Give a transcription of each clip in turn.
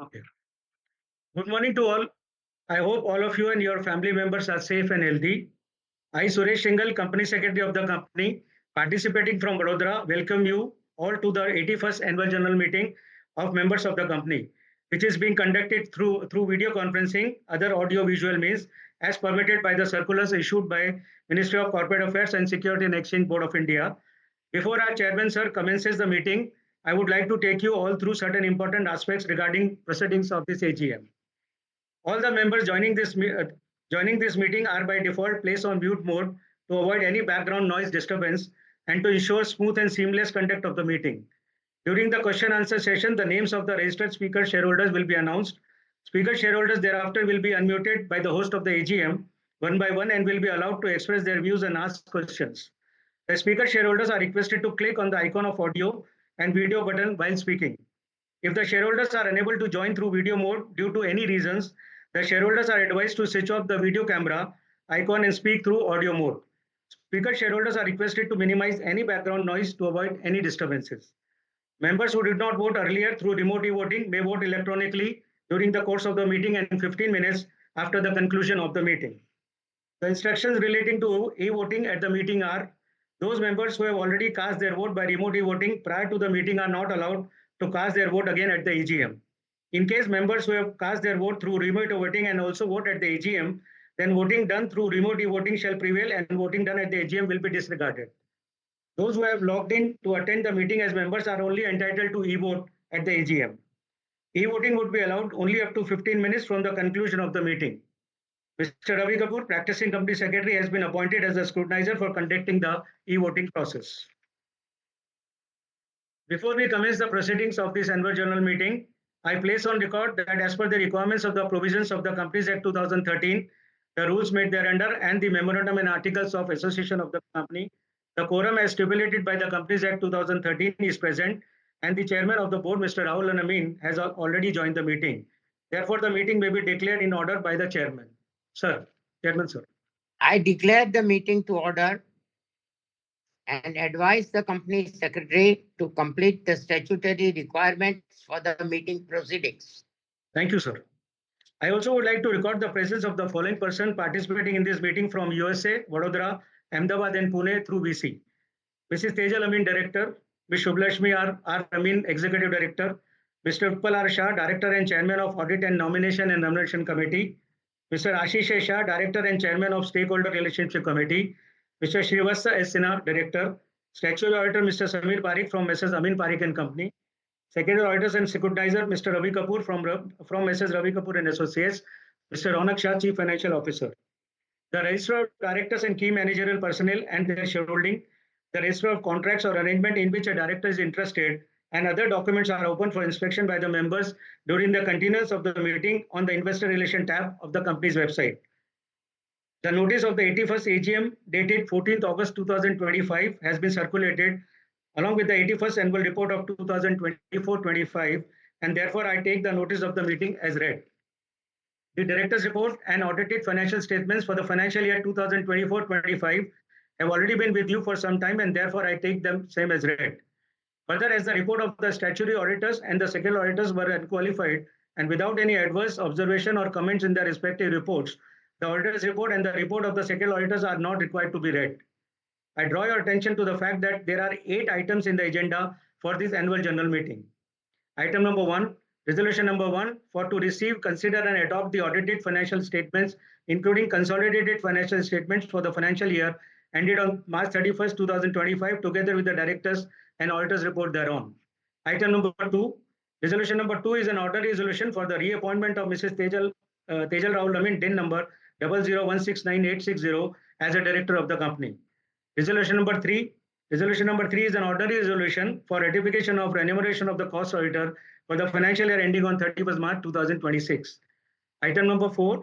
Okay. Good morning to all. I hope all of you and your family members are safe and healthy. I, Suresh Shingal, Company Secretary of the company, participating from Vadodara, welcome you all to the 81st Annual General Meeting of members of the company, which is being conducted through video conferencing, other audio-visual means, as permitted by the circulars issued by Ministry of Corporate Affairs and Security and Exchange Board of India. Before our chairman, sir, commences the meeting, I would like to take you all through certain important aspects regarding proceedings of this AGM. All the members joining this meeting are by default placed on mute mode to avoid any background noise disturbance and to ensure smooth and seamless conduct of the meeting. During the question answer session, the names of the registered speaker shareholders will be announced. Speaker shareholders thereafter will be unmuted by the host of the AGM one by one and will be allowed to express their views and ask questions. The speaker shareholders are requested to click on the icon of audio and video button while speaking. If the shareholders are unable to join through video mode due to any reasons, the shareholders are advised to switch off the video camera icon and speak through audio mode. Speaker shareholders are requested to minimize any background noise to avoid any disturbances. Members who did not vote earlier through remote e-voting may vote electronically during the course of the meeting and 15 minutes after the conclusion of the meeting. The instructions relating to e-voting at the meeting are: those members who have already cast their vote by remote e-voting prior to the meeting are not allowed to cast their vote again at the AGM. In case members who have cast their vote through remote voting and also vote at the AGM, then voting done through remote e-voting shall prevail and voting done at the AGM will be disregarded. Those who have logged in to attend the meeting as members are only entitled to e-vote at the AGM. E-voting would be allowed only up to 15 minutes from the conclusion of the meeting. Mr. Ravi Kapoor, practicing company secretary, has been appointed as the scrutinizer for conducting the e-voting process. Before we commence the proceedings of this annual general meeting, I place on record that as per the requirements of the provisions of the Companies Act 2013, the rules made thereunder, and the memorandum and articles of association of the company, the quorum as stipulated by the Companies Act 2013 is present, and the chairman of the board, Mr. Rahul Amin, has already joined the meeting. Therefore, the meeting may be declared in order by the chairman. Sir, chairman, sir. I declare the meeting to order and advise the company secretary to complete the statutory requirements for the meeting proceedings. Thank you, sir. I also would like to record the presence of the following person participating in this meeting from USA, Vadodara, Ahmedabad, and Pune through VC. Mrs. Tejal Amin, Director; Ms. Shubhlashmi R. Amin, Executive Director; Mr. Utpal R. Shah, Director and Chairman of Audit and Nomination and Remuneration Committee; Mr. Ashish Shah, Director and Chairman of Stakeholder Relationship Committee; Mr. Shrivastava S. Sinha, Director; Statutory Auditor Mr. Samir Parikh from Mrs. Amin Parikh and Company; Secretary Auditors and Scrutinizer Mr. Ravi Kapoor from Mrs. Ravi Kapoor and Associates; Mr. Ronak Shah, Chief Financial Officer. The register of directors and key managerial personnel and their shareholding, the register of contracts or arrangement in which a director is interested, and other documents are open for inspection by the members during the continuance of the meeting on the Investor Relation tab of the company's website. The notice of the 81st AGM dated 14th August 2025 has been circulated along with the 81st annual report of 2024-25, and therefore I take the notice of the meeting as read. The director's report and audited financial statements for the financial year 2024-25 have already been with you for some time, and therefore I take them same as read. Further, as the report of the statutory auditors and the second auditors were unqualified and without any adverse observation or comments in their respective reports, the auditor's report and the report of the second auditors are not required to be read. I draw your attention to the fact that there are 8 items in the agenda for this annual general meeting. Item number 1, resolution number 1, for to receive, consider and adopt the audited financial statements, including consolidated financial statements for the financial year ended on March 31st, 2025, together with the directors and auditors report thereon. Item number 2, resolution number 2 is an order resolution for the reappointment of Mrs. Tejal Rahul Amin, DIN number 00169860 as a director of the company. Resolution number 3. Resolution number 3 is an ordinary resolution for ratification of remuneration of the cost auditor for the financial year ending on 31st March 2026. Item number 4.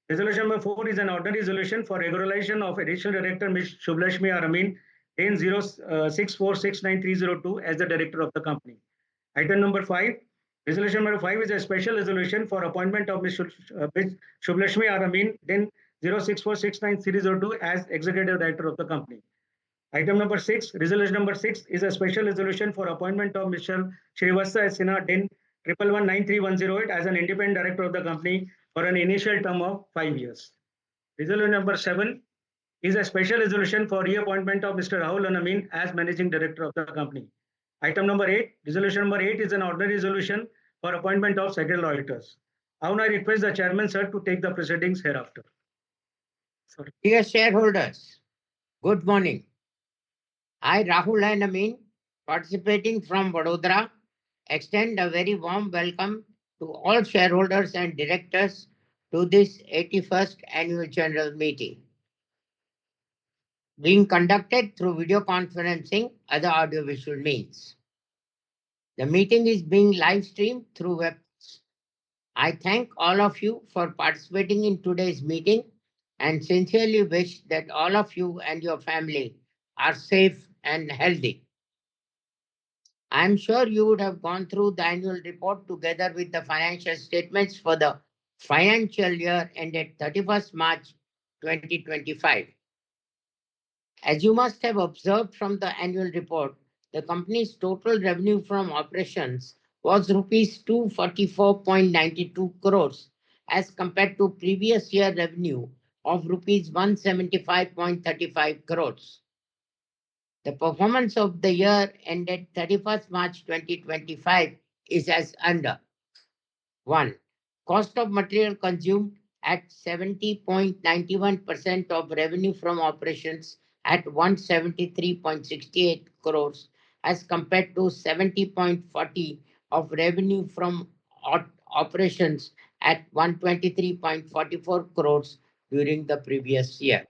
Resolution number 4 is an ordinary resolution for regularization of additional director Ms. Shubhlashmi R. Amin, DIN 06469302 as the director of the company. Item number 5. Resolution number 5 is a special resolution for appointment of Ms. Shubhlashmi R. Amin, DIN 06469302 as executive director of the company. Item number 6, resolution number 6 is a special resolution for appointment of Mr. Shrivastava S. Sinha, DIN 1119310 as an independent director of the company for an initial term of 5 years. Resolution number 7 is a special resolution for reappointment of Mr. Rahul Anamin as managing director of the company. Item number 8, resolution number 8 is an ordinary resolution for appointment of secretarial auditors. I now request the chairman, sir, to take the proceedings hereafter. Sorry. Dear shareholders, good morning. I, Rahul Anamin, participating from Vadodara, extend a very warm welcome to all shareholders and directors to this 81st annual general meeting, being conducted through video conferencing, other audiovisual means. The meeting is being live streamed through web. I thank all of you for participating in today's meeting and sincerely wish that all of you and your family are safe and healthy. I am sure you would have gone through the annual report together with the financial statements for the financial year ended 31st March 2025. As you must have observed from the annual report, the company's total revenue from operations was rupees 244.92 crores as compared to previous year revenue of rupees 175.35 crores. The performance of the year ended 31st March 2025 is as under. 1. Cost of material consumed at 70.91% of revenue from operations at 173.68 crores as compared to 70.40 of revenue from operations at 123.44 crores during the previous year.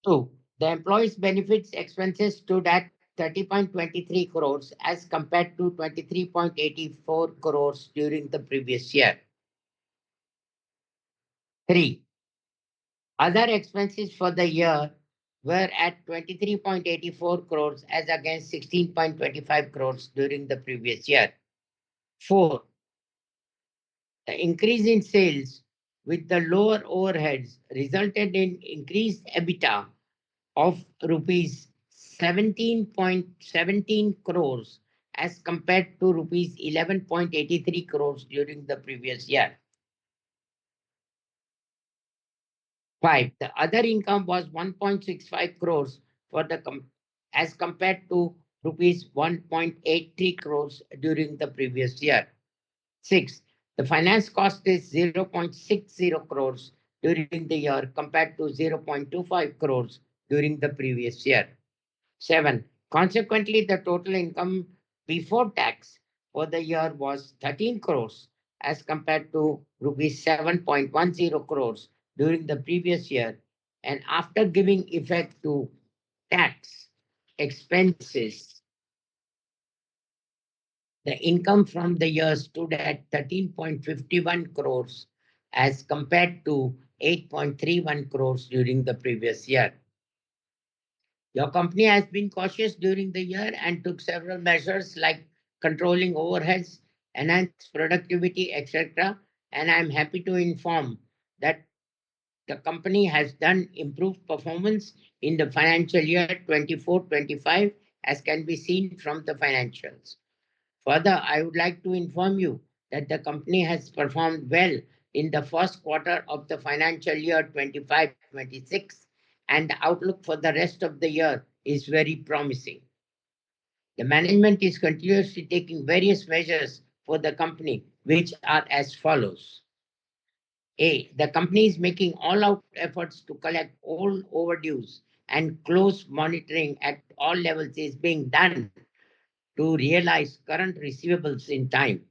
2. The employees' benefits expenses stood at 30.23 crores as compared to 23.84 crores during the previous year. 3. Other expenses for the year were at 23.84 crores as against 16.25 crores during the previous year. 4. The increase in sales with the lower overheads resulted in increased EBITDA of rupees 17.17 crores as compared to rupees 11.83 crores during the previous year. 5. The other income was 1.65 crores for the as compared to rupees 1.83 crores during the previous year. 6. The finance cost is 0.60 crores during the year compared to 0.25 crores during the previous year. 7. Consequently, the total income before tax for the year was 13 crores as compared to rupees 7.10 crores during the previous year, and after giving effect to tax expenses, the income from the year stood at 13.51 crores as compared to 8.31 crores during the previous year. Your company has been cautious during the year and took several measures like controlling overheads, enhanced productivity, etc. And I'm happy to inform that the company has done improved performance in the financial year 24-25 as can be seen from the financials. Further, I would like to inform you that the company has performed well in the first quarter of the financial year 25-26 and the outlook for the rest of the year is very promising. The management is continuously taking various measures for the company, which are as follows. A. The company is making all-out efforts to collect all overdues and close monitoring at all levels is being done to realize current receivables in time.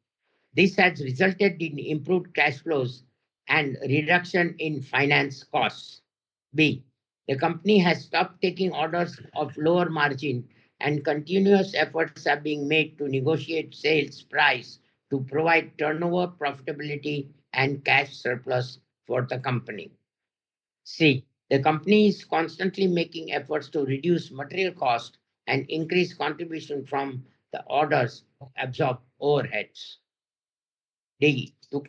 This has resulted in improved cash flows and reduction in finance costs. B. The company has stopped taking orders of lower margin and continuous efforts are being made to negotiate sales price to provide turnover, profitability, and cash surplus for the company. C. The company is constantly making efforts to reduce material cost and increase contribution from the orders to absorb overheads. D. To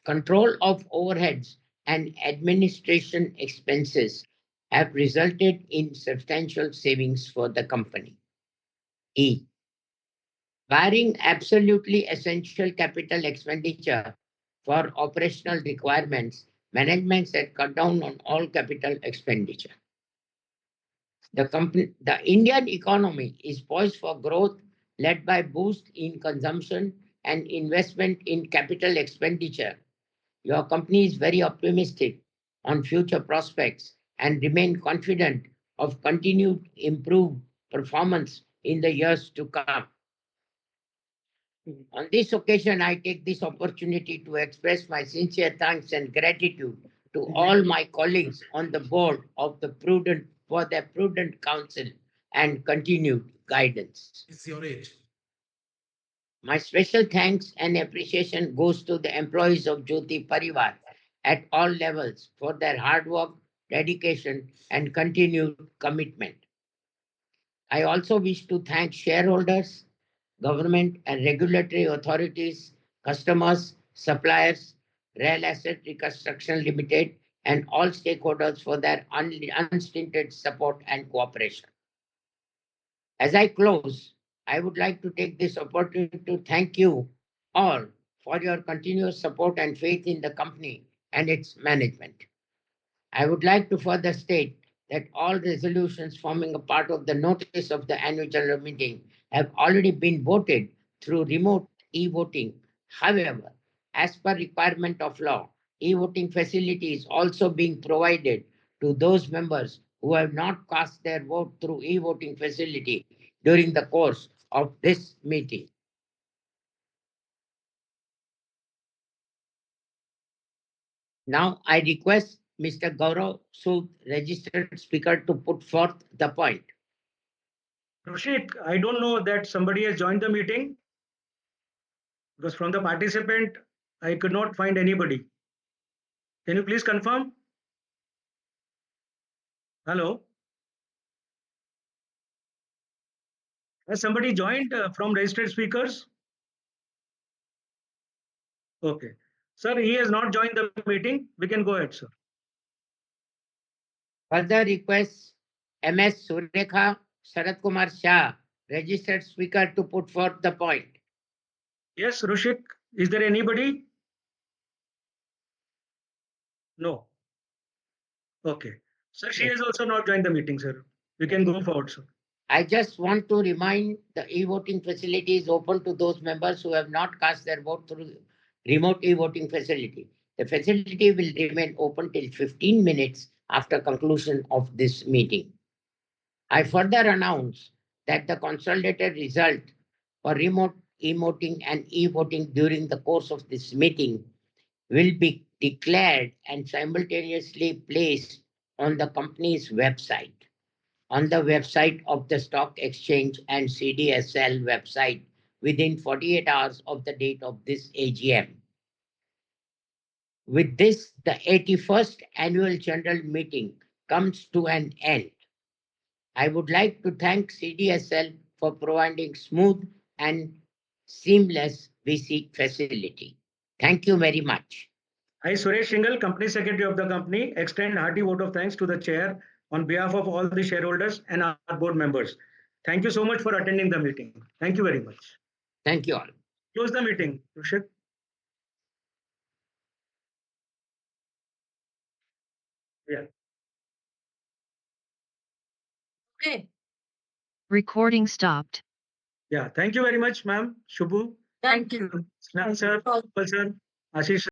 control of overheads and administration expenses have resulted in substantial savings for the company. E. Barring absolutely essential capital expenditure for operational requirements, management had cut down on all capital expenditure. The Indian economy is poised for growth led by boost in consumption and investment in capital expenditure. Your company is very optimistic on future prospects and remain confident of continued improved performance in the years to come. On this occasion, I take this opportunity to express my sincere thanks and gratitude to all my colleagues on the board of the prudent for their prudent counsel and continued guidance. It's your age. My special thanks and appreciation goes to the employees of Jyoti Parivar at all levels for their hard work, dedication, and continued commitment. I also wish to thank shareholders, government and regulatory authorities, customers, suppliers, Real Asset Reconstruction Limited, and all stakeholders for their unstinted support and cooperation. As I close, I would like to take this opportunity to thank you all for your continuous support and faith in the company and its management. I would like to further state that all resolutions forming a part of the notice of the annual general meeting have already been voted through remote e-voting. However, as per requirement of law, e-voting facility is also being provided to those members who have not cast their vote through e-voting facility during the course of this meeting. Now I request Mr. Gaurav Sood, registered speaker, to put forth the point. Rushik, I don't know that somebody has joined the meeting because from the participant, I could not find anybody. Can you please confirm? Hello? Has somebody joined from registered speakers? Okay. Sir, he has not joined the meeting. We can go ahead, sir. Further request MS Surekha Sharat Kumar Shah, registered speaker, to put forth the point. Yes, Rushik, is there anybody? No. Okay. Sir, she has also not joined the meeting, sir. We can go forward, sir. I just want to remind the e-voting facility is open to those members who have not cast their vote through remote e-voting facility. The facility will remain open till 15 minutes after conclusion of this meeting. I further announce that the consolidated result for remote e-voting and e-voting during the course of this meeting will be declared and simultaneously placed on the company's website, on the website of the stock exchange and CDSL website within 48 hours of the date of this AGM. With this, the 81st annual general meeting comes to an end. I would like to thank CDSL for providing smooth and seamless VC facility. Thank you very much. I, Suresh Shingal, Company Secretary of the company, extend hearty vote of thanks to the chair on behalf of all the shareholders and our board members. Thank you so much for attending the meeting. Thank you very much. Thank you all. Close the meeting, Rushik. Yeah. Okay. Recording stopped. Yeah. Thank you very much, ma'am. Shubhu. Thank you. Sir, sir, Ashish